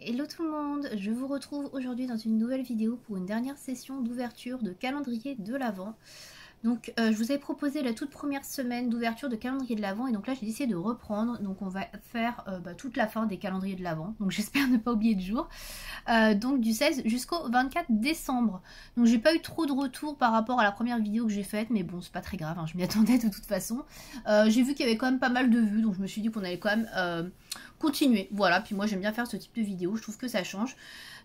Hello tout le monde, je vous retrouve aujourd'hui dans une nouvelle vidéo pour une dernière session d'ouverture de calendrier de l'Avent. Donc je vous ai proposé la toute première semaine d'ouverture de calendrier de l'Avent et donc là j'ai décidé de reprendre. Donc on va faire toute la fin des calendriers de l'Avent, donc j'espère ne pas oublier de jour. Donc du 16 jusqu'au 24 décembre. Donc j'ai pas eu trop de retours par rapport à la première vidéo que j'ai faite, mais bon c'est pas très grave, hein, je m'y attendais de toute façon. J'ai vu qu'il y avait quand même pas mal de vues, donc je me suis dit qu'on allait quand même continuer. Voilà, puis moi j'aime bien faire ce type de vidéo, je trouve que ça change.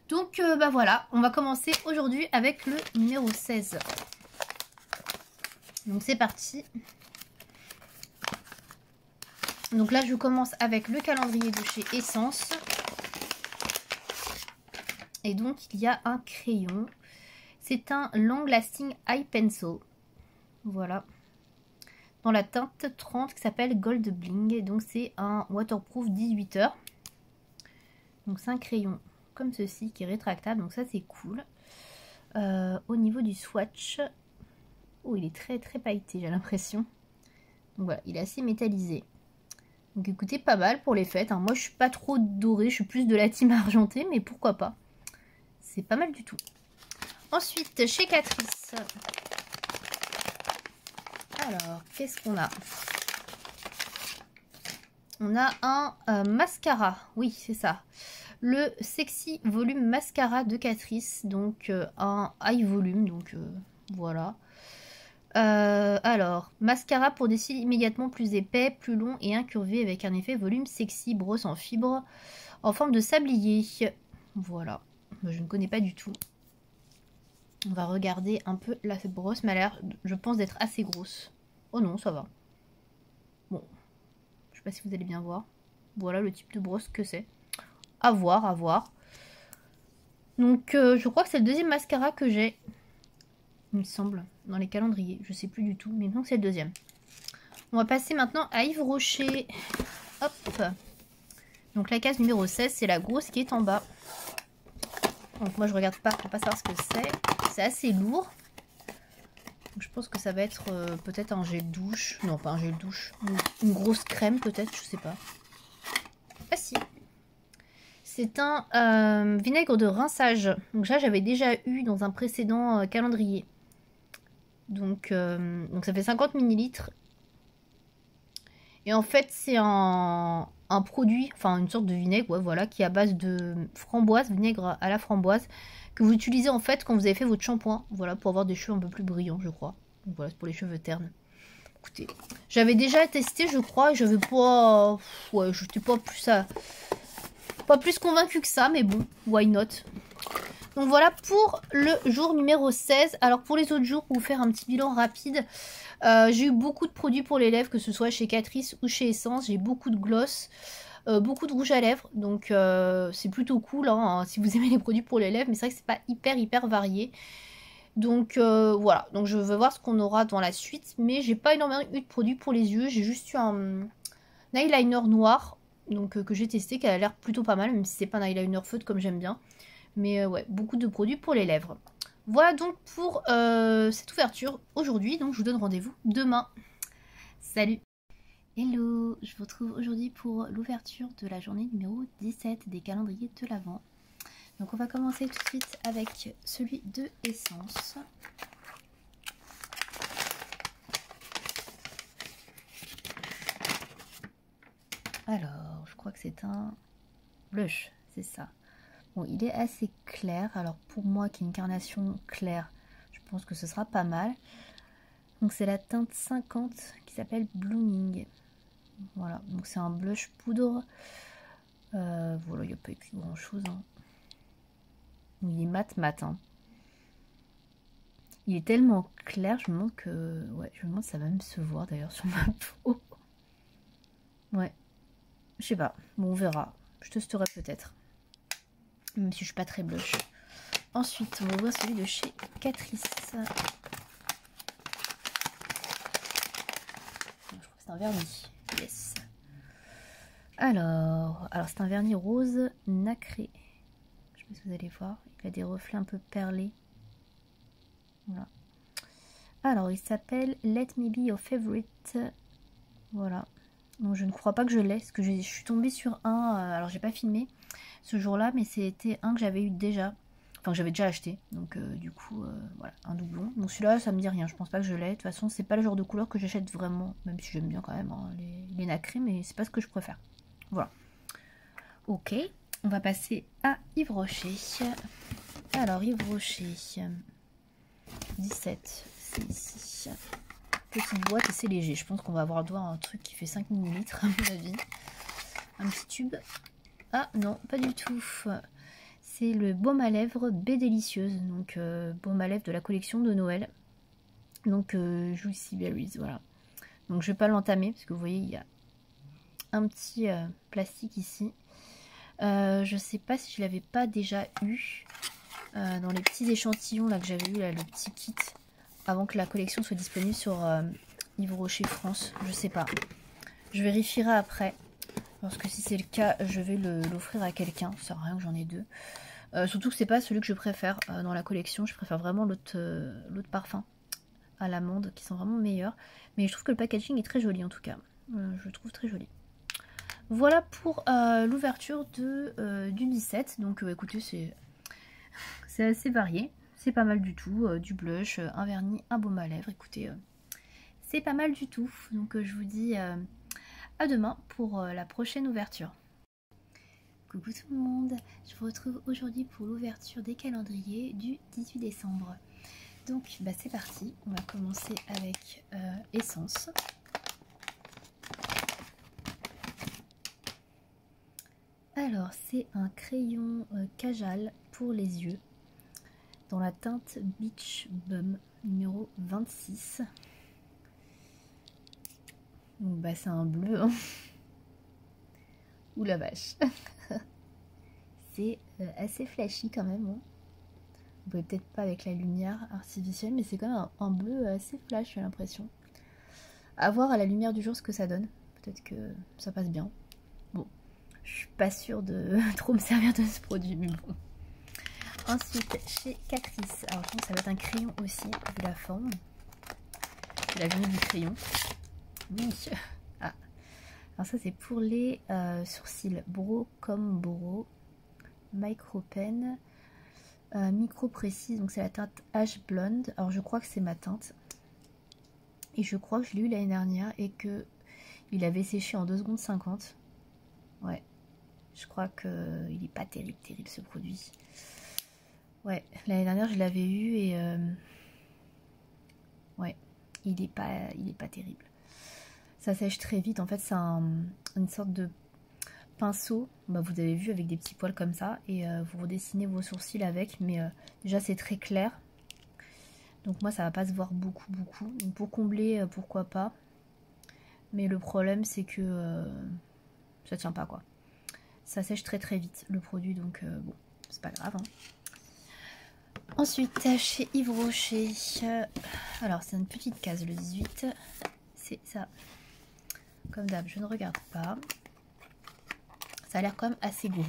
Donc bah voilà, on va commencer aujourd'hui avec le numéro 16. Donc c'est parti. Donc là je commence avec le calendrier de chez Essence. Et donc il y a un crayon. C'est un Long Lasting Eye Pencil. Voilà. Dans la teinte 30 qui s'appelle Gold Bling. Donc c'est un waterproof 18 heures. Donc c'est un crayon comme ceci qui est rétractable. Donc ça c'est cool. Au niveau du swatch... Oh, il est très très pailleté, j'ai l'impression. Donc voilà, il est assez métallisé. Donc écoutez, pas mal pour les fêtes. Hein. Moi, je suis pas trop dorée, je suis plus de la team argentée, mais pourquoi pas. C'est pas mal du tout. Ensuite, chez Catrice. Alors, qu'est-ce qu'on a? On a un mascara. Oui, c'est ça. Le Sexy Volume Mascara de Catrice. Donc, un high volume. Donc, voilà. Alors, mascara pour des cils immédiatement plus épais, plus long et incurvé avec un effet volume sexy, brosse en fibre en forme de sablier. Voilà, je ne connais pas du tout. On va regarder un peu la brosse, mais elle a l'air, je pense, d'être assez grosse. Oh non, ça va. Bon, je sais pas si vous allez bien voir. Voilà le type de brosse que c'est. À voir, à voir. Donc, je crois que c'est le deuxième mascara que j'ai. Il me semble, dans les calendriers. Je sais plus du tout, mais non, c'est le deuxième. On va passer maintenant à Yves Rocher. Hop. Donc la case numéro 16, c'est la grosse qui est en bas. Donc moi je regarde pas pour pas savoir ce que c'est. C'est assez lourd. Donc, je pense que ça va être peut-être un gel douche. Non, pas un gel douche. Une grosse crème peut-être, je sais pas. Ah si. C'est un vinaigre de rinçage. Donc ça j'avais déjà eu dans un précédent calendrier. Donc ça fait 50 ml. Et en fait, c'est un produit, enfin une sorte de vinaigre, ouais, voilà, qui est à base de framboise, vinaigre à la framboise, que vous utilisez en fait quand vous avez fait votre shampoing, voilà, pour avoir des cheveux un peu plus brillants, je crois. Donc voilà, c'est pour les cheveux ternes. Écoutez, j'avais déjà testé, je crois, et j'avais pas, ouais, je n'étais pas plus convaincue que ça, mais bon, why not. Donc voilà pour le jour numéro 16. Alors pour les autres jours, pour vous faire un petit bilan rapide, j'ai eu beaucoup de produits pour les lèvres, que ce soit chez Catrice ou chez Essence. J'ai beaucoup de gloss, beaucoup de rouge à lèvres. Donc c'est plutôt cool hein, si vous aimez les produits pour les lèvres. Mais c'est vrai que c'est pas hyper varié. Donc voilà, donc je veux voir ce qu'on aura dans la suite. Mais j'ai pas énormément eu de produits pour les yeux. J'ai juste eu un eyeliner noir donc, que j'ai testé, qui a l'air plutôt pas mal. Même si c'est pas un eyeliner feutre comme j'aime bien. Mais ouais, beaucoup de produits pour les lèvres. Voilà donc pour cette ouverture aujourd'hui. Donc je vous donne rendez-vous demain. Salut! Hello! Je vous retrouve aujourd'hui pour l'ouverture de la journée numéro 17 des calendriers de l'Avent. Donc on va commencer tout de suite avec celui de Essence. Alors, je crois que c'est un blush, c'est ça. Bon, il est assez clair. Alors pour moi qui ai une carnation claire, je pense que ce sera pas mal. Donc c'est la teinte 50 qui s'appelle Blooming. Voilà, donc c'est un blush poudre. Voilà, il n'y a pas écrit grand chose. Hein. Il est mat. Hein. Il est tellement clair, je me demande que. Ouais, je me demande si ça va même se voir d'ailleurs sur ma peau. Ouais. Je sais pas. Bon, on verra. Je testerai peut-être. Même si je suis pas très blush. Ensuite, on va voir celui de chez Catrice. Je crois que c'est un vernis. Yes. Alors c'est un vernis rose nacré. Je sais pas si vous allez voir. Il a des reflets un peu perlés. Voilà. Alors, il s'appelle Let Me Be Your Favorite. Voilà. Donc je ne crois pas que je l'ai, parce que je suis tombée sur un, alors j'ai pas filmé ce jour-là, mais c'était un que j'avais eu déjà, enfin que j'avais déjà acheté, donc du coup, voilà, un doublon. Donc celui-là, ça me dit rien, je pense pas que je l'ai, de toute façon, c'est pas le genre de couleur que j'achète vraiment, même si j'aime bien quand même hein, les nacrés, mais c'est pas ce que je préfère. Voilà. Ok, on va passer à Yves Rocher. Alors, Yves Rocher, 17, c'est ici. Petite boîte et c'est léger. Je pense qu'on va avoir droit à un truc qui fait 5 ml à mon avis. Un petit tube. Ah non, pas du tout. C'est le baume à lèvres Baie Délicieuse. Donc baume à lèvres de la collection de Noël. Donc Juicy Berries, voilà. Donc je vais pas l'entamer parce que vous voyez il y a un petit plastique ici. Je sais pas si je l'avais pas déjà eu dans les petits échantillons là que j'avais eu là, le petit kit. Avant que la collection soit disponible sur Yves Rocher France, je sais pas. Je vérifierai après. Parce que si c'est le cas, je vais l'offrir à quelqu'un. Ça sert à rien que j'en ai deux. Surtout que c'est pas celui que je préfère dans la collection. Je préfère vraiment l'autre parfum à l'amande qui sont vraiment meilleurs. Mais je trouve que le packaging est très joli en tout cas. Je le trouve très joli. Voilà pour l'ouverture du 17. Donc écoutez, c'est assez varié. C'est pas mal du tout, du blush, un vernis, un baume à lèvres, écoutez, c'est pas mal du tout. Donc je vous dis à demain pour la prochaine ouverture. Coucou tout le monde, je vous retrouve aujourd'hui pour l'ouverture des calendriers du 18 décembre. Donc bah, c'est parti, on va commencer avec Essence. Alors c'est un crayon Kajal pour les yeux. Dans la teinte Beach Bum numéro 26. Donc bah c'est un bleu. Hein. Ouh la vache. C'est assez flashy quand même. Hein. Vous pouvez peut-être pas avec la lumière artificielle, mais c'est quand même un bleu assez flash, j'ai l'impression. À voir à la lumière du jour ce que ça donne. Peut-être que ça passe bien. Bon, je suis pas sûre de trop me servir de ce produit, mais bon. Ensuite, chez Catrice, alors je pense que ça va être un crayon aussi, vu la forme. La venue du crayon. Oui. Ah. Alors ça c'est pour les sourcils. Bro comme Bro. Micro Pen. Micro précise, donc c'est la teinte H Blonde. Alors je crois que c'est ma teinte. Et je crois que je l'ai eu l'année dernière et que il avait séché en 2 secondes 50. Ouais. Je crois que il est pas terrible ce produit. Ouais, l'année dernière je l'avais eu et ouais, il est pas terrible. Ça sèche très vite. En fait, c'est une sorte de pinceau. Bah, vous avez vu avec des petits poils comme ça et vous redessinez vos sourcils avec. Mais déjà c'est très clair. Donc moi ça va pas se voir beaucoup. Donc pour combler, pourquoi pas. Mais le problème c'est que ça tient pas quoi. Ça sèche très vite le produit donc bon, c'est pas grave. Hein. Ensuite, chez Yves Rocher, alors c'est une petite case, le 18, c'est ça. Comme d'hab, je ne regarde pas. Ça a l'air quand même assez gros.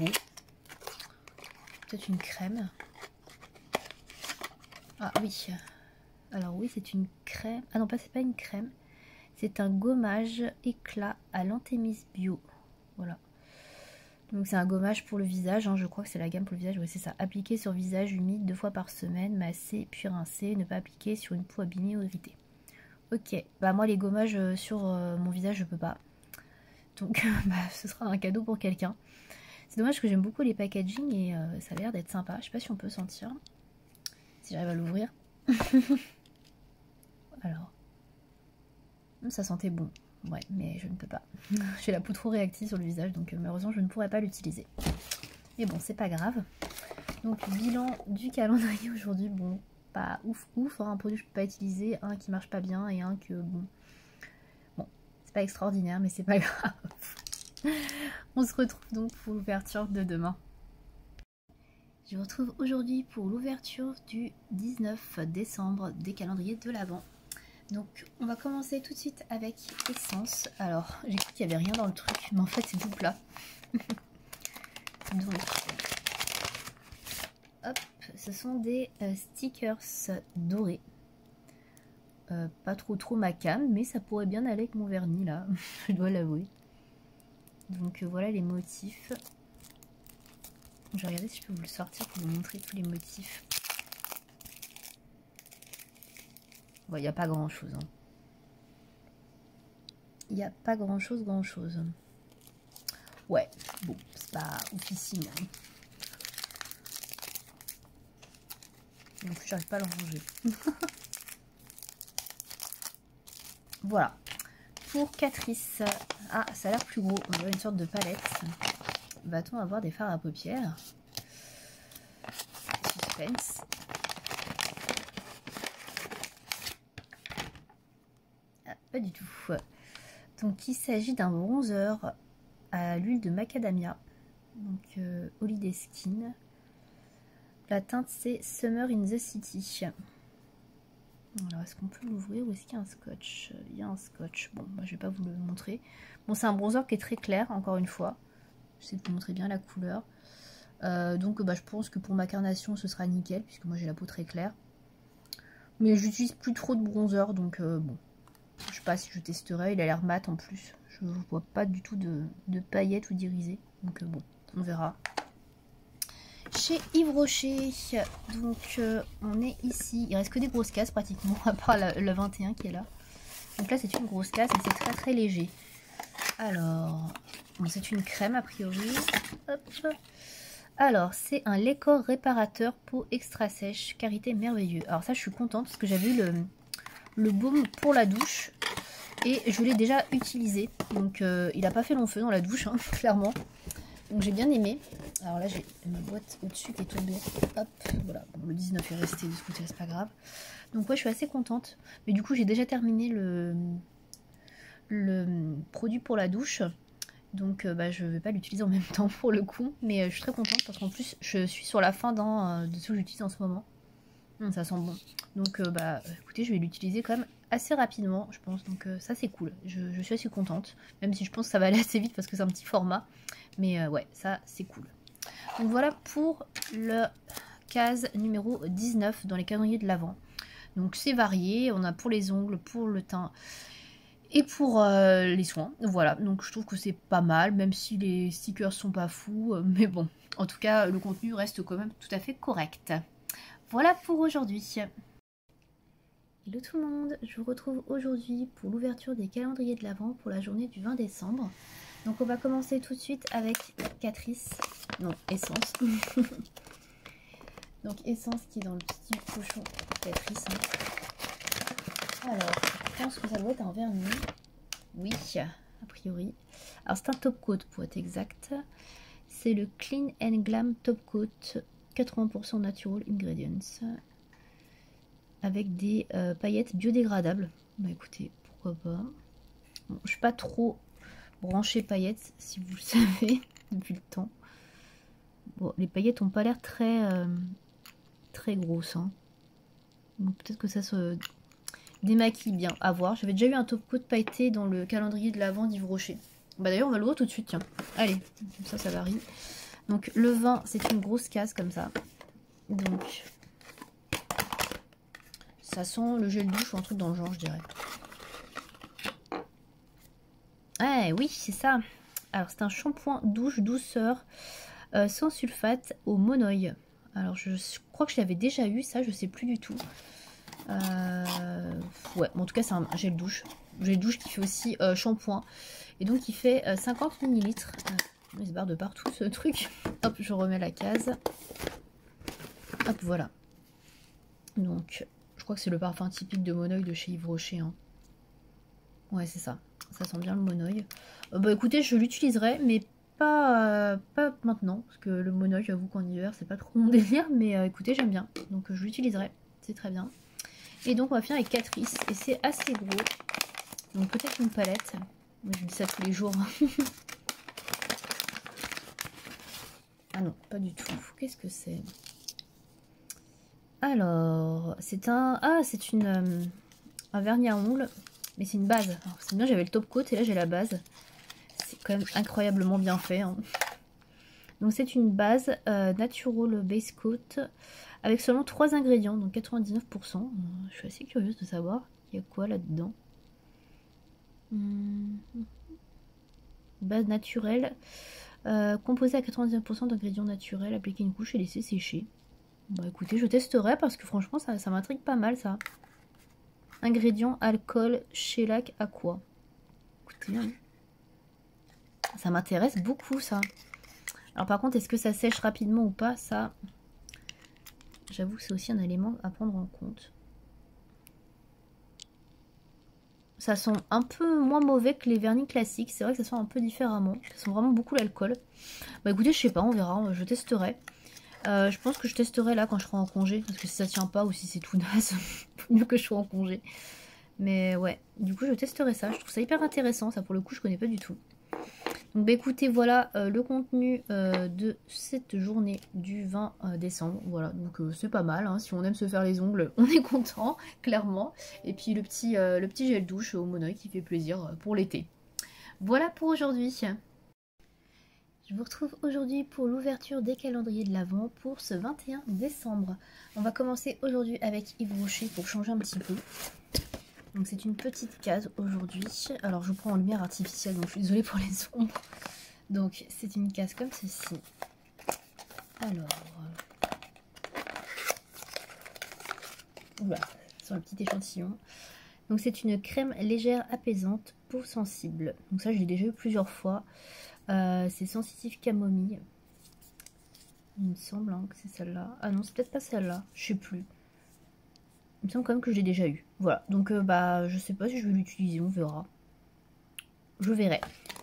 Peut-être une crème. Ah oui. Alors oui, c'est une crème. Ah non, c'est pas une crème. C'est un gommage éclat à l'Antémis Bio. Voilà. Donc c'est un gommage pour le visage, hein, je crois que c'est la gamme pour le visage, oui c'est ça. Appliquer sur visage humide 2 fois par semaine, masser puis rincer, ne pas appliquer sur une peau abîmée ou irritée. Ok, bah moi les gommages sur mon visage je peux pas. Donc bah, ce sera un cadeau pour quelqu'un. C'est dommage que j'aime beaucoup les packaging et ça a l'air d'être sympa. Je sais pas si on peut sentir. Si j'arrive à l'ouvrir. Alors. Ça sentait bon. Ouais, mais je ne peux pas. J'ai la peau trop réactive sur le visage, donc malheureusement je ne pourrais pas l'utiliser. Mais bon, c'est pas grave. Donc bilan du calendrier aujourd'hui, bon, pas ouf, hein, un produit que je peux pas utiliser, un qui marche pas bien et un que bon, c'est pas extraordinaire, mais c'est pas grave. On se retrouve donc pour l'ouverture de demain. Je vous retrouve aujourd'hui pour l'ouverture du 19 décembre des calendriers de l'Avent. Donc on va commencer tout de suite avec Essence. Alors j'ai cru qu'il n'y avait rien dans le truc, mais en fait c'est tout plat. Hop, ce sont des stickers dorés. Pas trop ma came, mais ça pourrait bien aller avec mon vernis là, je dois l'avouer. Donc voilà les motifs. Je vais regarder si je peux vous le sortir pour vous montrer tous les motifs. Bon, il n'y a pas grand chose. Hein. Il n'y a pas grand chose. Ouais, bon, c'est pas oufissime. Hein. Non plus, j'arrive pas à le ranger. Voilà. Pour Catrice. Ah, ça a l'air plus gros. On dirait une sorte de palette. Va-t-on avoir des fards à paupières? Suspense. Ah, pas du tout. Donc il s'agit d'un bronzer à l'huile de macadamia. Donc Holiday Skin. La teinte c'est Summer in the City. Alors est-ce qu'on peut l'ouvrir ou est-ce qu'il y a un scotch? Il y a un scotch. Bon, bah, je vais pas vous le montrer. Bon, c'est un bronzer qui est très clair, encore une fois. J'essaie de vous montrer bien la couleur. Donc bah, je pense que pour ma carnation ce sera nickel puisque moi j'ai la peau très claire. Mais j'utilise plus trop de bronzer donc bon. Je sais pas si je testerai, il a l'air mat en plus. Je vois pas du tout de paillettes ou d'irisé. Donc bon, on verra. Chez Yves Rocher, donc on est ici. Il reste que des grosses cases pratiquement, à part la 21 qui est là. Donc là c'est une grosse case, mais c'est très léger. Alors, bon, c'est une crème a priori. Hop. Alors, c'est un lait corps réparateur peau extra sèche, karité merveilleux. Alors ça, je suis contente parce que j'avais eu le baume pour la douche et je l'ai déjà utilisé. Donc, il n'a pas fait long feu dans la douche, hein, clairement. Donc, j'ai bien aimé. Alors là, j'ai ma boîte au-dessus qui est tombée. Hop, voilà. Bon, le 19 est resté de ce côté, c'est pas grave. Donc, ouais, je suis assez contente. Mais du coup, j'ai déjà terminé le produit pour la douche. Donc bah, je ne vais pas l'utiliser en même temps pour le coup. Mais je suis très contente parce qu'en plus je suis sur la fin de ce que j'utilise en ce moment. Ça sent bon. Donc bah écoutez, je vais l'utiliser quand même assez rapidement je pense. Donc ça c'est cool. Je suis assez contente. Même si je pense que ça va aller assez vite parce que c'est un petit format. Mais ouais, ça c'est cool. Donc voilà pour le case numéro 19 dans les calendriers de l'Avent. Donc c'est varié. On a pour les ongles, pour le teint. Et pour les soins, voilà, donc je trouve que c'est pas mal, même si les stickers sont pas fous, mais bon, en tout cas, le contenu reste quand même tout à fait correct. Voilà pour aujourd'hui. Hello tout le monde, je vous retrouve aujourd'hui pour l'ouverture des calendriers de l'Avent pour la journée du 20 décembre. Donc on va commencer tout de suite avec Catrice, non, Essence. Donc Essence qui est dans le petit pochon Catrice. Hein. Alors, je pense que ça doit être un vernis. Oui, a priori. Alors c'est un top coat pour être exact. C'est le Clean and Glam Top Coat 80% Natural Ingredients. Avec des paillettes biodégradables. Bah écoutez, pourquoi pas. Bon, je suis pas trop branchée paillettes, si vous le savez, depuis le temps. Bon, les paillettes ont pas l'air très grosses. Hein. Donc peut-être que ça se démaquille bien, à voir. J'avais déjà eu un top coat pailleté dans le calendrier de l'Avent d'Yves Rocher. Bah d'ailleurs on va l'ouvrir tout de suite, tiens. Allez, comme ça varie. Donc le 20 c'est une grosse case comme ça. Donc ça sent le gel douche ou un truc dans le genre je dirais. Ah oui c'est ça. Alors c'est un shampoing douche douceur sans sulfate au monoï. Alors je crois que je l'avais déjà eu ça, je sais plus du tout. Ouais, bon, en tout cas c'est un gel douche. Gel douche qui fait aussi shampoing. Et donc il fait 50 ml. Il se barre de partout ce truc. Hop, je remets la case. Hop, voilà. Donc, je crois que c'est le parfum typique de Monoï de chez Yves Rocher. Hein. Ouais, c'est ça. Ça sent bien le Monoï. Bah écoutez, je l'utiliserai, mais pas maintenant. Parce que le Monoï, j'avoue qu'en hiver, c'est pas trop mon délire. Mais écoutez, j'aime bien. Donc je l'utiliserai. C'est très bien. Et donc on va finir avec Catrice. Et c'est assez gros. Donc peut-être une palette. Moi, je dis ça tous les jours. Ah non, pas du tout. Qu'est-ce que c'est? Alors, c'est un... Ah, c'est un vernis à ongles. Mais c'est une base. C'est bien, j'avais le top coat et là j'ai la base. C'est quand même incroyablement bien fait. Hein. Donc c'est une base Natural Base Coat avec seulement 3 ingrédients, donc 99%. Je suis assez curieuse de savoir il y a quoi là-dedans. base naturelle, composée à 99% d'ingrédients naturels, appliquer une couche et laisser sécher. Bah écoutez, je testerai parce que franchement ça m'intrigue pas mal ça. Ingrédients, alcool, shellac, aqua. Écoutez, hein. Ça m'intéresse beaucoup ça. Alors par contre, est-ce que ça sèche rapidement ou pas? Ça, j'avoue que c'est aussi un élément à prendre en compte. Ça sent un peu moins mauvais que les vernis classiques. C'est vrai que ça sent un peu différemment. Ça sent vraiment beaucoup l'alcool. Bah écoutez, je sais pas, on verra. Je testerai. Je pense que je testerai là quand je serai en congé. Parce que si ça tient pas ou si c'est tout naze, mieux que je sois en congé. Mais ouais, du coup je testerai ça. Je trouve ça hyper intéressant. Ça pour le coup je connais pas du tout. Donc bah écoutez, voilà le contenu de cette journée du 20 décembre. Voilà, donc c'est pas mal, hein. Si on aime se faire les ongles, on est content, clairement. Et puis le petit gel douche au Monoï qui fait plaisir pour l'été. Voilà pour aujourd'hui. Je vous retrouve aujourd'hui pour l'ouverture des calendriers de l'Avent pour ce 21 décembre. On va commencer aujourd'hui avec Yves Rocher pour changer un petit peu. Donc c'est une petite case aujourd'hui. Alors je vous prends en lumière artificielle, donc je suis désolée pour les ombres. Donc c'est une case comme ceci. Alors, voilà, sur un petit échantillon. Donc c'est une crème légère apaisante, peau sensible. Donc ça je l'ai déjà eu plusieurs fois. C'est sensitif camomille. Il me semble hein, que c'est celle-là. Ah non, c'est peut-être pas celle-là, je sais plus. Il me semble quand même que je l'ai déjà eu. Voilà, donc bah je sais pas si je vais l'utiliser, on verra. Je verrai.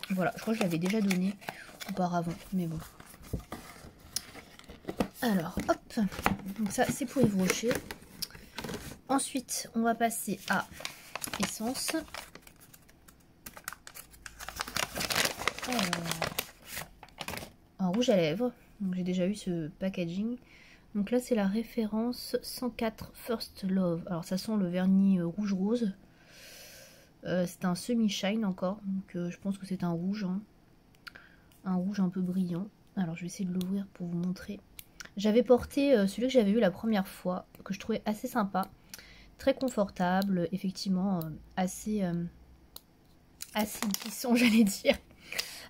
Voilà, je crois que je l'avais déjà donné auparavant, mais bon. Alors, hop. Donc ça, c'est pour Yves Rocher. Ensuite, on va passer à Essence. Alors, un rouge à lèvres. Donc j'ai déjà eu ce packaging. Donc là, c'est la référence 104 First Love. Alors ça sent le vernis rouge rose. C'est un semi-shine encore. Donc je pense que c'est un rouge. Hein. Un rouge un peu brillant. Alors je vais essayer de l'ouvrir pour vous montrer. J'avais porté celui que j'avais eu la première fois, que je trouvais assez sympa. Très confortable, effectivement, assez glissant, j'allais dire.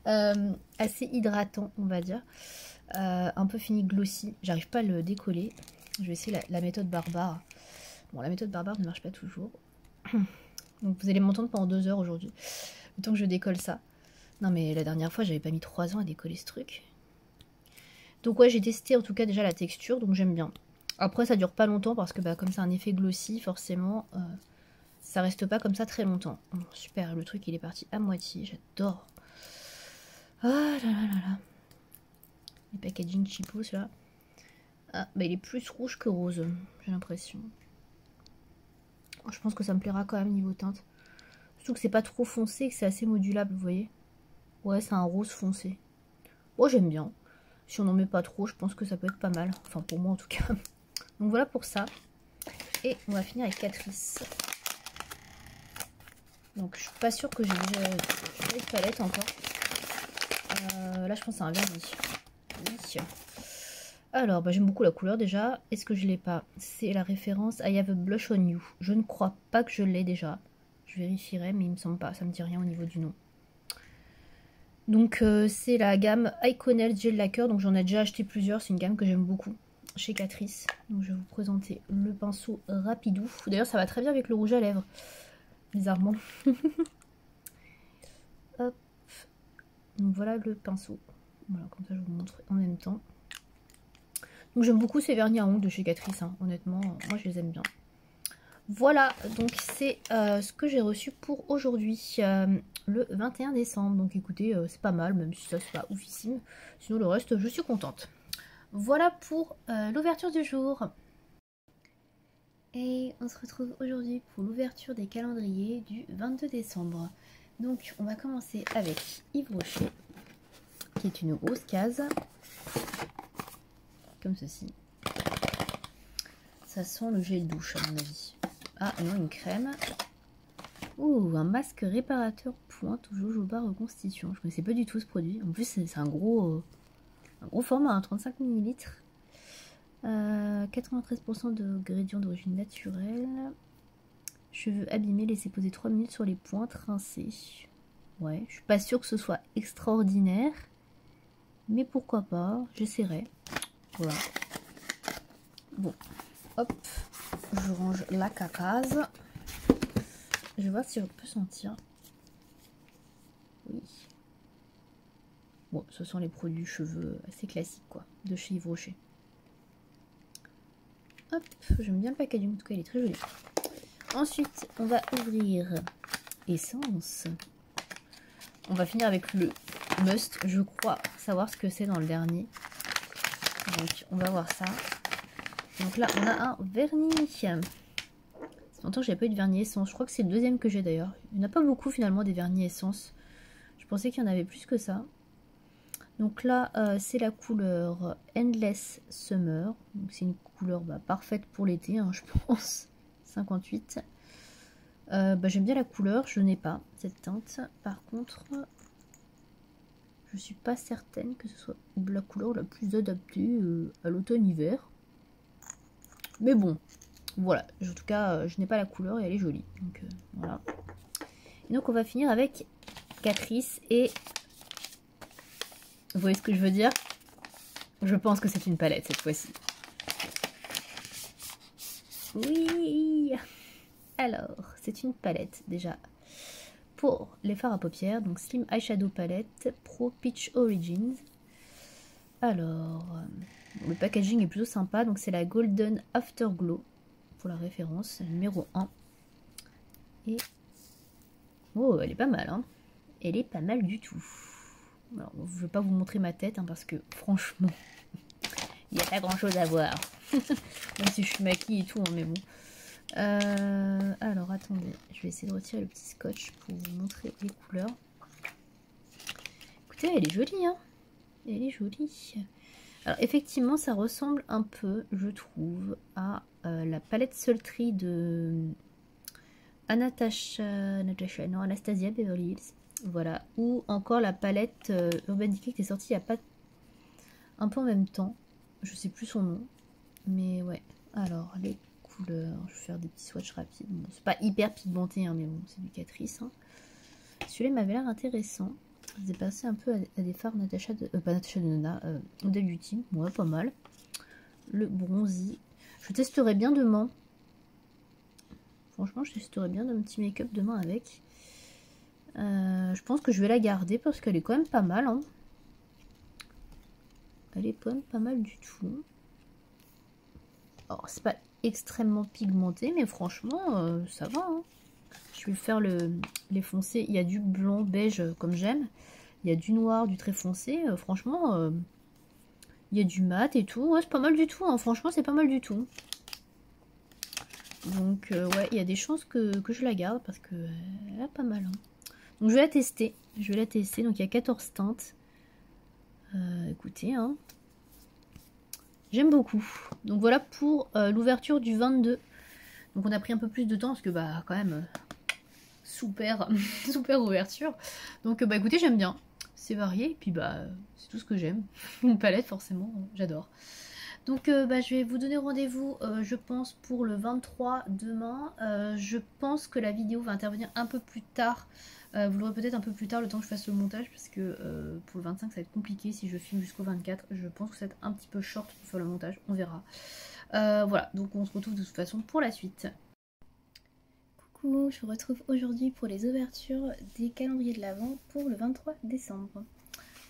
Assez hydratant, on va dire. Un peu fini glossy. J'arrive pas à le décoller. Je vais essayer la méthode barbare. Bon, la méthode barbare ne marche pas toujours. Donc vous allez m'entendre pendant 2 heures aujourd'hui. Le temps que je décolle ça. Non mais la dernière fois, j'avais pas mis 3 ans à décoller ce truc. Donc ouais, j'ai testé en tout cas déjà la texture, donc j'aime bien. Après, ça dure pas longtemps parce que bah, comme c'est un effet glossy, forcément, ça reste pas comme ça très longtemps. Bon, super, le truc il est parti à moitié, j'adore. Ah là là là là. Les packaging cheapos là. Ah, bah il est plus rouge que rose, j'ai l'impression. Oh, je pense que ça me plaira quand même niveau teinte. Surtout que c'est pas trop foncé, que c'est assez modulable, vous voyez. Ouais, c'est un rose foncé. Oh, j'aime bien. Si on n'en met pas trop, je pense que ça peut être pas mal. Enfin, pour moi en tout cas. Donc voilà pour ça. Et on va finir avec Catrice. Donc je suis pas sûre que j'ai déjà une palette encore. Là je pense que c'est un vernis. Oui. Alors bah, j'aime beaucoup la couleur déjà. Est-ce que je l'ai pas? C'est la référence I have a blush on you. Je ne crois pas que je l'ai déjà. Je vérifierai mais il me semble pas. Ça me dit rien au niveau du nom. Donc c'est la gamme Iconel Gel Lacquer. Donc j'en ai déjà acheté plusieurs. C'est une gamme que j'aime beaucoup chez Catrice. Donc je vais vous présenter le pinceau rapidou. D'ailleurs ça va très bien avec le rouge à lèvres. Bizarrement. Hop. Donc voilà le pinceau. Voilà, comme ça je vous montre en même temps. Donc j'aime beaucoup ces vernis à ongles de chez Catrice, hein. Honnêtement, moi je les aime bien. Voilà, donc c'est ce que j'ai reçu pour aujourd'hui, le 21 décembre. Donc écoutez, c'est pas mal, même si ça c'est pas oufissime. Sinon le reste, je suis contente. Voilà pour l'ouverture du jour. Et on se retrouve aujourd'hui pour l'ouverture des calendriers du 22 décembre. Donc on va commencer avec Yves Rocher, qui est une grosse case, comme ceci. Ça sent le gel douche à mon avis. Ah non, une crème. Ouh, un masque réparateur pointe au jojoba reconstituant. Je connaissais pas du tout ce produit. En plus c'est un gros format, hein, 35 ml. 93% d'ingrédients d'origine naturelle. Cheveux abîmés, laissez poser 3 minutes sur les pointes, rincés. Ouais, je suis pas sûre que ce soit extraordinaire. Mais pourquoi pas, j'essaierai. Voilà. Bon, hop, je range la carcase. Je vais voir si on peut sentir. Oui. Bon, ce sont les produits cheveux assez classiques, quoi, de chez Yves Rocher. Hop, j'aime bien le packaging, en tout cas il est très joli. Ensuite, on va ouvrir essence. On va finir avec le must, je crois savoir ce que c'est dans le dernier. Donc on va voir ça. Donc là on a un vernis. Ça fait longtemps que j'ai pas eu de vernis essence. Je crois que c'est le deuxième que j'ai d'ailleurs. Il n'y en a pas beaucoup finalement des vernis essence. Je pensais qu'il y en avait plus que ça. Donc là c'est la couleur Endless Summer. Donc c'est une couleur parfaite pour l'été, hein, je pense. 58. J'aime bien la couleur, je n'ai pas cette teinte. Par contre, je suis pas certaine que ce soit la couleur la plus adaptée à l'automne-hiver. Mais bon, voilà. En tout cas, je n'ai pas la couleur et elle est jolie. Donc voilà. Et donc on va finir avec Catrice et... Vous voyez ce que je veux dire? Je pense que c'est une palette cette fois-ci. Oui! Alors, c'est une palette déjà pour les fards à paupières, donc Slim Eyeshadow Palette Pro Peach Origins. Alors, le packaging est plutôt sympa, donc c'est la Golden Afterglow pour la référence, numéro 1. Et oh, elle est pas mal, hein. Elle est pas mal du tout. Alors, je vais pas vous montrer ma tête, hein, parce que franchement, il n'y a pas grand chose à voir. Même si je suis maquillée et tout, hein, mais bon. Alors attendez, je vais essayer de retirer le petit scotch pour vous montrer les couleurs. Écoutez, elle est jolie, hein. Elle est jolie. Alors effectivement, ça ressemble un peu, je trouve, à la palette Sultry de Anastasia Beverly Hills. Voilà. Ou encore la palette Urban Decay qui est sortie il n'y a pas un peu en même temps. Je sais plus son nom. Mais ouais. Alors les couleurs, je vais faire des petits swatchs rapides. Bon, c'est pas hyper pigmenté, hein, mais bon, c'est du Catrice. Hein. Celui-là m'avait l'air intéressant. Je faisais passer un peu à des fards Natasha de, pas Natasha de Nona, de Beauty. Ouais, pas mal. Le bronzy. Je testerai bien demain. Franchement, je testerai bien un petit make-up demain avec. Je pense que je vais la garder parce qu'elle est quand même pas mal. Hein. Elle est quand même pas mal du tout. Alors, c'est pas extrêmement pigmenté, mais franchement, ça va. Hein. Je vais faire les foncés. Il y a du blanc, beige, comme j'aime. Il y a du noir, du très foncé. Franchement, il y a du mat et tout. Ouais, c'est pas mal du tout. Hein. Franchement, c'est pas mal du tout. Donc, ouais, il y a des chances que je la garde parce qu'elle a pas mal. Hein. Donc, je vais la tester. Je vais la tester. Donc, il y a 14 teintes. Écoutez, hein. J'aime beaucoup. Donc voilà pour l'ouverture du 22. Donc on a pris un peu plus de temps parce que quand même super super ouverture. Donc écoutez, j'aime bien. C'est varié et puis c'est tout ce que j'aime. Une palette forcément, j'adore. Donc je vais vous donner rendez-vous je pense pour le 23 demain. Je pense que la vidéo va intervenir un peu plus tard. Vous l'aurez peut-être un peu plus tard le temps que je fasse le montage parce que pour le 25 ça va être compliqué si je filme jusqu'au 24. Je pense que ça va être un petit peu short pour faire le montage, on verra. Voilà, donc on se retrouve de toute façon pour la suite. Coucou, je vous retrouve aujourd'hui pour les ouvertures des calendriers de l'Avent pour le 23 décembre.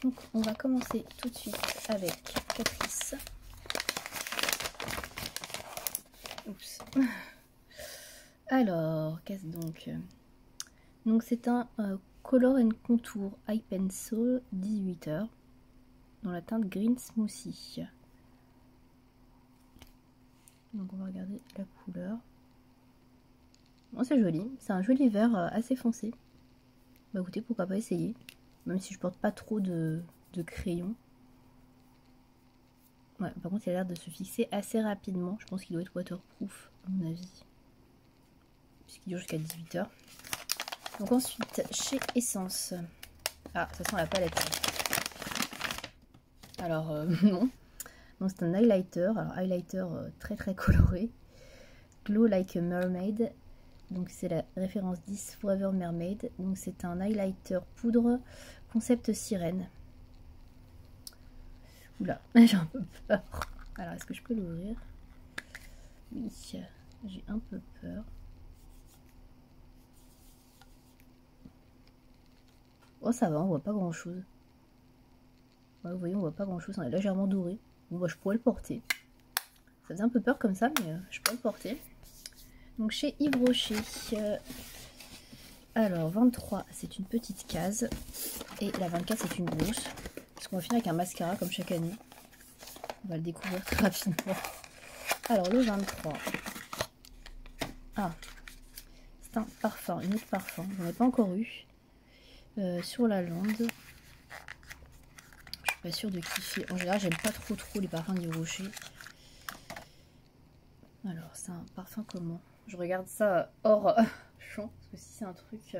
Donc on va commencer tout de suite avec Catrice. Oups. Alors, qu'est-ce donc? Donc c'est un Color and Contour Eye Pencil 18h dans la teinte Green Smoothie. Donc on va regarder la couleur. Bon, c'est joli, c'est un joli vert assez foncé. Bah écoutez, pourquoi pas essayer, même si je porte pas trop de crayon. Ouais, par contre il a l'air de se fixer assez rapidement, je pense qu'il doit être waterproof à mon avis. Puisqu'il dure jusqu'à 18h. Donc ensuite, chez Essence. Ah, ça sent la palette. Alors, non. Donc c'est un highlighter. Alors, highlighter très très coloré. Glow Like a Mermaid. Donc c'est la référence 10 Forever Mermaid. Donc c'est un highlighter poudre concept sirène. Oula, j'ai un peu peur. Alors est-ce que je peux l'ouvrir? Oui, j'ai un peu peur. Oh ça va, on voit pas grand chose. Ouais, vous voyez, on voit pas grand chose, on est légèrement doré. Bon bah je pourrais le porter. Ça faisait un peu peur comme ça, mais je pourrais le porter. Donc chez Yves Rocher. Alors 23 c'est une petite case. Et la 24 c'est une grosse. Parce qu'on va finir avec un mascara comme chaque année. On va le découvrir très rapidement. Alors le 23. Ah, c'est un parfum, une autre parfum. J'en ai pas encore eu. Sur la lande. Je suis pas sûre de kiffer. En général, j'aime pas trop les parfums d'Yves Rocher. Alors, c'est un parfum comment? Je regarde ça hors champ. Parce que si c'est un truc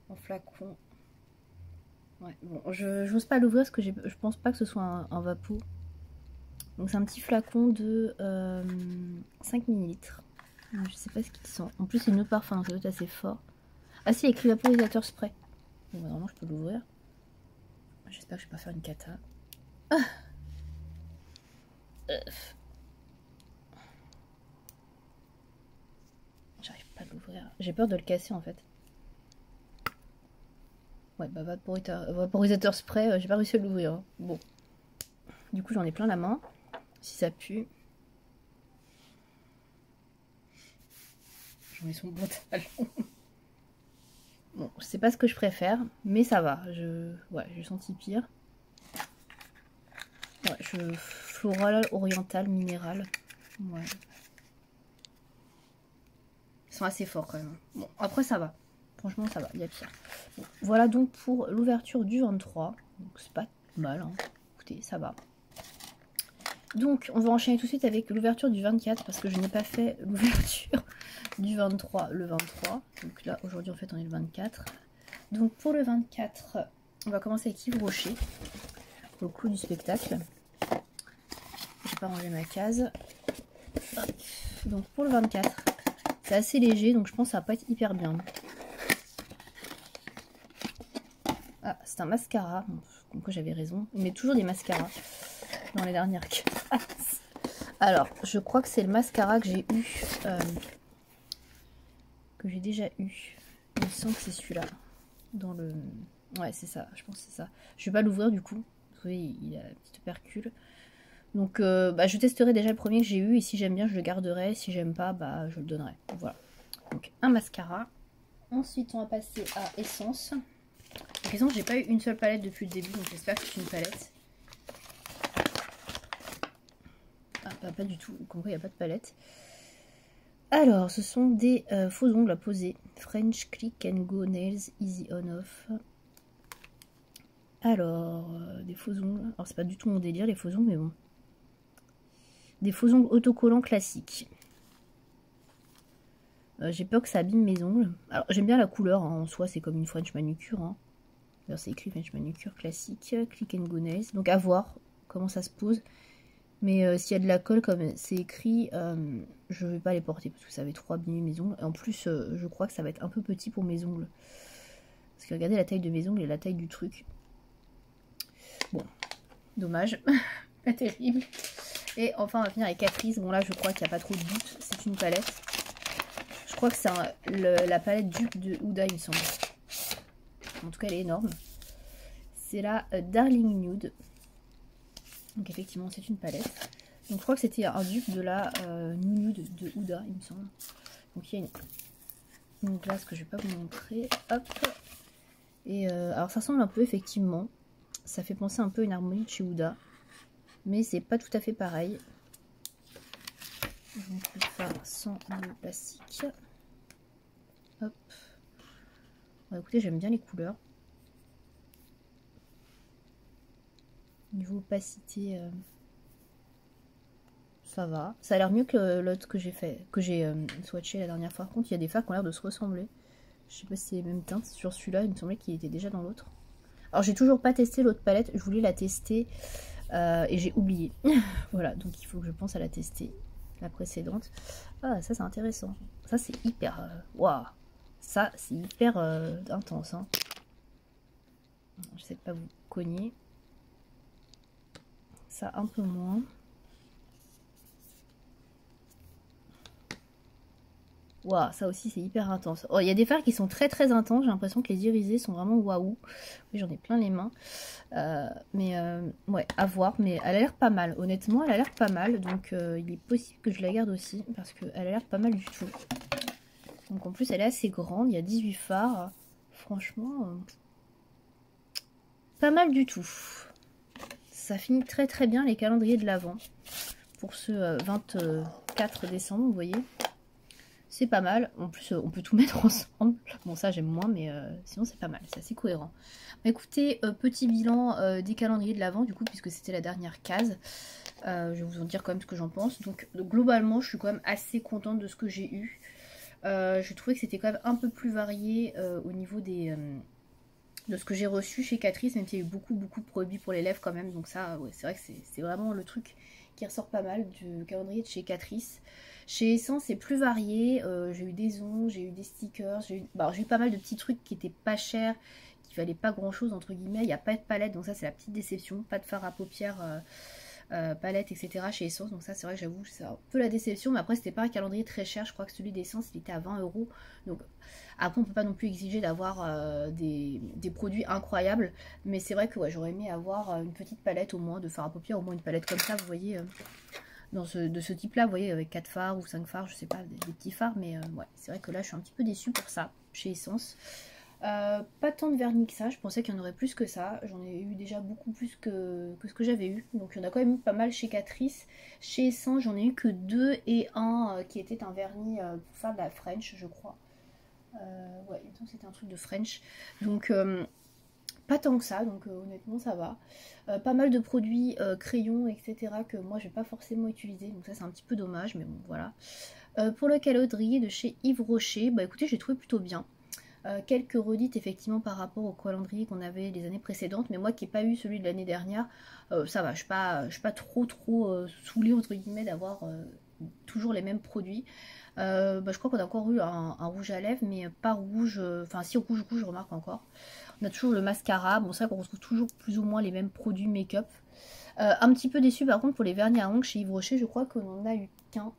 en flacon. Ouais, bon, je n'ose pas l'ouvrir parce que je pense pas que ce soit un vapeau. Donc, c'est un petit flacon de 5 ml. Je sais pas ce qu'il sent. En plus, c'est une autre parfum, donc ça doit être assez fort. Ah, si, il y a écrit vaporisateur spray. Bon, bah, normalement, je peux l'ouvrir. J'espère que je vais pas faire une cata. Ah. J'arrive pas à l'ouvrir. J'ai peur de le casser en fait. Ouais, bah vaporisateur spray, j'ai pas réussi à l'ouvrir. Hein. Bon. Du coup, j'en ai plein la main. Si ça pue. J'en ai son bon talon. Bon, je sais pas ce que je préfère, mais ça va. Ouais, j'ai senti pire. Ouais, floral, oriental, minéral. Ouais. Ils sont assez forts quand même. Bon, après ça va. Franchement, ça va, il y a pire. Bon, voilà donc pour l'ouverture du 23. Donc c'est pas mal, hein. Écoutez, ça va. Donc, on va enchaîner tout de suite avec l'ouverture du 24 parce que je n'ai pas fait l'ouverture du 23 le 23. Donc là, aujourd'hui, en fait, on est le 24. Donc, pour le 24, on va commencer avec Yves Rocher. Pour le clou du spectacle. J'ai pas rangé ma case. Hop. Donc, pour le 24, c'est assez léger, donc je pense que ça va pas être hyper bien. Ah, c'est un mascara. Comme quoi, j'avais raison. Il met toujours des mascaras dans les dernières cases. Alors, je crois que c'est le mascara que j'ai eu. Que j'ai déjà eu. Il me semble que c'est celui-là. Dans le... Ouais, c'est ça. Je pense que c'est ça. Je vais pas l'ouvrir du coup. Vous voyez, il a la petite opercule. Donc, bah, je testerai déjà le premier que j'ai eu. Et si j'aime bien, je le garderai. Si j'aime pas, bah, je le donnerai. Voilà. Donc, un mascara. Ensuite, on va passer à Essence. Donc, Essence, j'ai pas eu une seule palette depuis le début. Donc, j'espère que c'est une palette. Ah, pas du tout, comme quoi il n'y a pas de palette. Alors, ce sont des faux ongles à poser. French Click and Go Nails Easy On Off. Alors, des faux ongles. Alors, c'est pas du tout mon délire, les faux ongles, mais bon. Des faux ongles autocollants classiques. J'ai peur que ça abîme mes ongles. Alors, j'aime bien la couleur, hein, en soi, c'est comme une French manucure. Hein. D'ailleurs, c'est écrit French manucure classique. Click and Go Nails. Donc, à voir comment ça se pose. Mais s'il y a de la colle, comme c'est écrit, je ne vais pas les porter parce que ça va trop abîmer mes ongles. Et en plus, je crois que ça va être un peu petit pour mes ongles. Parce que regardez la taille de mes ongles et la taille du truc. Bon, dommage. Pas terrible. Et enfin, on va finir avec Catrice. Bon, là, je crois qu'il n'y a pas trop de doute. C'est une palette. Je crois que c'est la palette dupe de Huda, il me semble. En tout cas, elle est énorme. C'est la Darling Nude. Donc effectivement c'est une palette. Donc je crois que c'était un dupe de la Nude de Huda, il me semble. Donc il y a une glace que je vais pas vous montrer. Hop. Et alors ça ressemble un peu effectivement. Ça fait penser un peu à une harmonie de chez Huda. Mais c'est pas tout à fait pareil. Je vous montre ça sans le plastique. Hop. Bon, écoutez, j'aime bien les couleurs. Niveau opacité, ça va. Ça a l'air mieux que l'autre que j'ai fait, que j'ai swatché la dernière fois. Par contre, il y a des fards qui ont l'air de se ressembler. Je sais pas si c'est les mêmes teintes. Sur celui-là, il me semblait qu'il était déjà dans l'autre. Alors, j'ai toujours pas testé l'autre palette. Je voulais la tester et j'ai oublié. Voilà, donc il faut que je pense à la tester. la précédente. Ah, ça c'est intéressant. Ça c'est hyper... Waouh. Ça c'est hyper intense. Hein. J'essaie de pas vous cogner. Ça un peu moins. Waouh, ça aussi c'est hyper intense. Oh, il y a des fards qui sont très très intenses. J'ai l'impression que les irisés sont vraiment waouh. Oui, j'en ai plein les mains. Ouais, à voir. Mais elle a l'air pas mal. Honnêtement, elle a l'air pas mal. Donc il est possible que je la garde aussi. Parce qu'elle a l'air pas mal du tout. Donc en plus, elle est assez grande. Il y a 18 fards. Franchement, pas mal du tout. Ça finit très très bien les calendriers de l'Avent. Pour ce 24 décembre, vous voyez. C'est pas mal. En plus, on peut tout mettre ensemble. Bon, ça, j'aime moins, mais sinon, c'est pas mal. C'est assez cohérent. Bah, écoutez, petit bilan des calendriers de l'Avent, du coup, puisque c'était la dernière case. Je vais vous en dire quand même ce que j'en pense. Donc, globalement, je suis quand même assez contente de ce que j'ai eu. Je trouvais que c'était quand même un peu plus varié au niveau de ce que j'ai reçu chez Catrice, même s'il y a eu beaucoup de produits pour les lèvres quand même. Donc ça, ouais, c'est vrai que c'est vraiment le truc qui ressort pas mal du calendrier de chez Catrice. Chez Essence, c'est plus varié. J'ai eu des ongles, j'ai eu des stickers, j'ai eu pas mal de petits trucs qui étaient pas chers, qui valaient pas grand chose entre guillemets. Il n'y a pas de palette, donc ça c'est la petite déception. Pas de fard à paupières, palette, etc. chez Essence. Donc ça c'est vrai que j'avoue c'est un peu la déception. Mais après c'était pas un calendrier très cher. Je crois que celui d'Essence il était à 20 €. Donc après on peut pas non plus exiger d'avoir des produits incroyables. Mais c'est vrai que ouais, j'aurais aimé avoir une petite palette au moins de fard à paupières, au moins une palette comme ça, vous voyez. De ce type là, vous voyez, avec 4 phares ou 5 phares, je sais pas, des petits phares, mais ouais, c'est vrai que là je suis un petit peu déçue pour ça, chez Essence. Pas tant de vernis que ça, je pensais qu'il y en aurait plus que ça, j'en ai eu déjà beaucoup plus que ce que j'avais eu, donc il y en a quand même eu pas mal chez Catrice. Chez Essence, j'en ai eu que 2 et un qui était un vernis pour faire de la French, je crois. Ouais, donc c'était un truc de French, donc pas tant que ça, donc honnêtement ça va. Pas mal de produits crayons, etc. que moi je vais pas forcément utiliser, donc ça c'est un petit peu dommage, mais bon voilà. Pour le calendrier de chez Yves Rocher, bah écoutez, j'ai trouvé plutôt bien. Quelques redites effectivement par rapport au calendrier qu'on avait les années précédentes, mais moi qui n'ai pas eu celui de l'année dernière, ça va, je suis pas trop saoulée entre guillemets d'avoir toujours les mêmes produits. Bah, je crois qu'on a encore eu un rouge à lèvres, mais pas rouge, enfin si rouge, je remarque encore. On a toujours le mascara, bon c'est vrai qu'on retrouve toujours plus ou moins les mêmes produits make-up. Un petit peu déçu par contre pour les vernis à ongles chez Yves Rocher, je crois qu'on n'en a eu qu'un.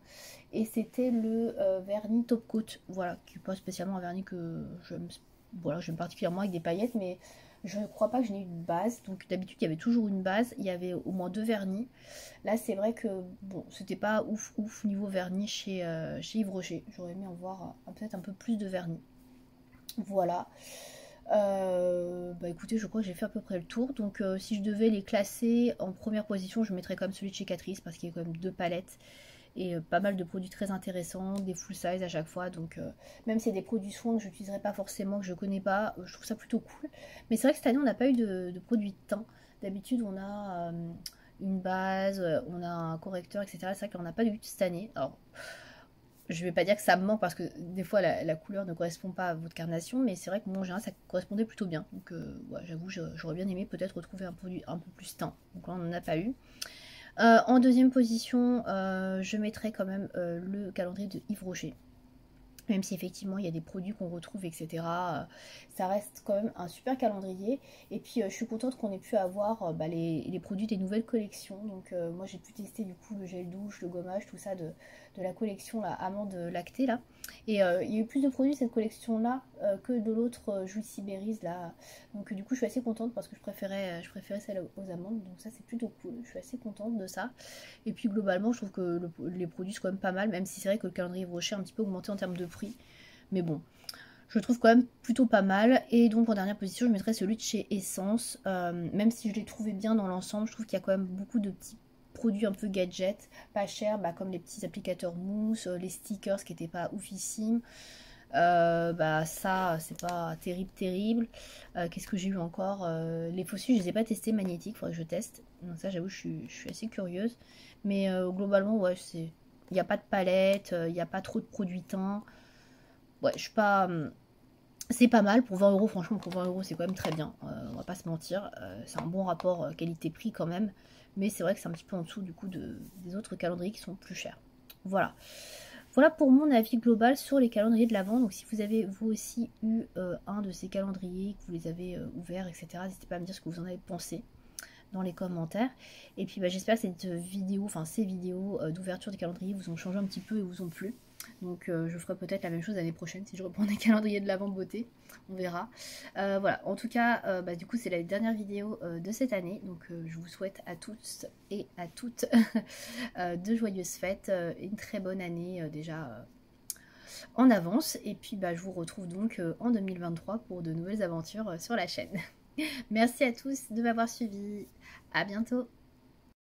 Et c'était le vernis Top Coat, voilà, qui n'est pas spécialement un vernis que j'aime particulièrement avec des paillettes, mais je ne crois pas que je n'ai eu de base. Donc d'habitude il y avait toujours une base, il y avait au moins 2 vernis. Là c'est vrai que bon, c'était pas ouf niveau vernis chez Yves Rocher. J'aurais aimé en voir peut-être un peu plus de vernis. Voilà. Bah écoutez, je crois que j'ai fait à peu près le tour. Donc si je devais les classer en première position, je mettrais quand même celui de chez Catrice parce qu'il y a quand même 2 palettes et pas mal de produits très intéressants, des full size à chaque fois. Donc même si c'est des produits soins que je n'utiliserai pas forcément, que je connais pas, je trouve ça plutôt cool. Mais c'est vrai que cette année on n'a pas eu de produits de teint. D'habitude on a une base, on a un correcteur, etc. C'est vrai qu'on n'a pas eu cette année. Alors je vais pas dire que ça me manque parce que des fois la couleur ne correspond pas à votre carnation, mais c'est vrai que moi en général ça correspondait plutôt bien. Donc ouais, j'avoue, j'aurais bien aimé peut-être retrouver un produit un peu plus teint. Donc là on n'en a pas eu. En deuxième position, je mettrai quand même le calendrier de Yves Rocher. Même si effectivement il y a des produits qu'on retrouve, etc. Ça reste quand même un super calendrier. Et puis je suis contente qu'on ait pu avoir les produits des nouvelles collections. Donc moi j'ai pu tester du coup le gel douche, le gommage, tout ça de la collection là, amande lactée là. Et il y a eu plus de produits de cette collection là que de l'autre Juicy Berries là. Donc du coup je suis assez contente parce que je préférais celle aux amandes. Donc ça c'est plutôt cool. Je suis assez contente de ça. Et puis globalement je trouve que les produits sont quand même pas mal. Même si c'est vrai que le calendrier Rocher a un petit peu augmenté en termes de prix. Mais bon, je le trouve quand même plutôt pas mal. Et donc en dernière position je mettrais celui de chez Essence. Même si je l'ai trouvé bien dans l'ensemble, je trouve qu'il y a quand même beaucoup de petits produits un peu gadgets, pas chers, comme les petits applicateurs mousse, les stickers qui n'étaient pas oufissimes. Ça c'est pas terrible. Qu'est-ce que j'ai eu encore, les faux cils je les ai pas testés magnétiques, faudrait que je teste. Donc ça j'avoue je suis assez curieuse. Mais globalement ouais, il n'y a pas de palette, il n'y a pas trop de produits teints. Ouais, je suis pas. C'est pas mal pour 20 €, franchement, pour 20 € c'est quand même très bien, on va pas se mentir. C'est un bon rapport qualité-prix quand même, mais c'est vrai que c'est un petit peu en dessous du coup des autres calendriers qui sont plus chers. Voilà. Voilà pour mon avis global sur les calendriers de l'Avent. Donc si vous avez vous aussi eu un de ces calendriers, que vous les avez ouverts, etc., n'hésitez pas à me dire ce que vous en avez pensé dans les commentaires. Et puis j'espère que cette vidéo, enfin ces vidéos d'ouverture des calendriers vous ont changé un petit peu et vous ont plu. Donc je ferai peut-être la même chose l'année prochaine si je reprends des calendriers de l'Avent beauté. On verra. Voilà, en tout cas, du coup c'est la dernière vidéo de cette année. Donc je vous souhaite à tous et à toutes de joyeuses fêtes, une très bonne année déjà en avance. Et puis je vous retrouve donc en 2023 pour de nouvelles aventures sur la chaîne. Merci à tous de m'avoir suivi. À bientôt.